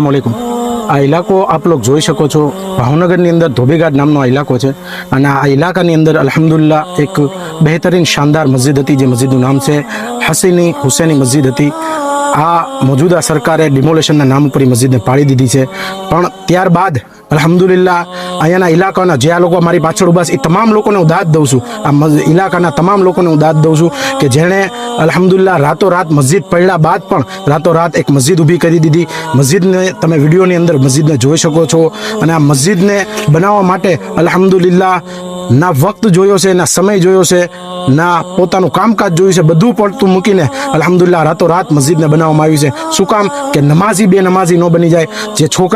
अस्सलाम वालेकुम। આ ઇલાકો આપ લોગ જોઈ શકો છો, ભાવનગરની અંદર ધોબીઘાટ નામનો આ ઇલાકો છે અને આ ઇલાકાની અંદર અલ્હમ્દુલિલ્લાહ એક બહેતરીન શાનદાર મસ્જિદ હતી, જે મસ્જિદનું નામ છે હસીની હુસૈની મસ્જિદ હતી। આ મોજૂદા સરકારે ડિમોલેશનના નામ ઉપર મસ્જિદને પાડી દીધી છે, પણ ત્યારબાદ અલ્હમ્દુલિલ્લાહ અહીંયાના ઇલાકાના જે આ લોકો મારી પાછળ ઉભા છે એ તમામ લોકોને હું દાદ દઉં છું, આ ઇલાકાના તમામ લોકોને હું દાદ દઉં છું કે જેણે અલ્હમ્દુલિલ્લાહ રાતોરાત મસ્જિદ પડ્યા બાદ પણ રાતોરાત એક મસ્જિદ ઊભી કરી દીધી। મસ્જિદને તમે વિડીયોની અંદર મસ્જિદને જોઈ શકો છો અને આ મસ્જિદને બનાવવા માટે અલ્હમ્દુલિલ્લાહ ના વક્ત જોયો છે, ના સમય જોયો છે, ના પોતાનું કામકાજ જોયું છે, બધું પડતું મૂકીને અલ્હમ્દુલિલ્લાહ રાતોરાત મસ્જિદને બનાવવામાં આવ્યું છે। શું કામ કે નમાઝી બે નમાઝી ન બની જાય, જે છોકરા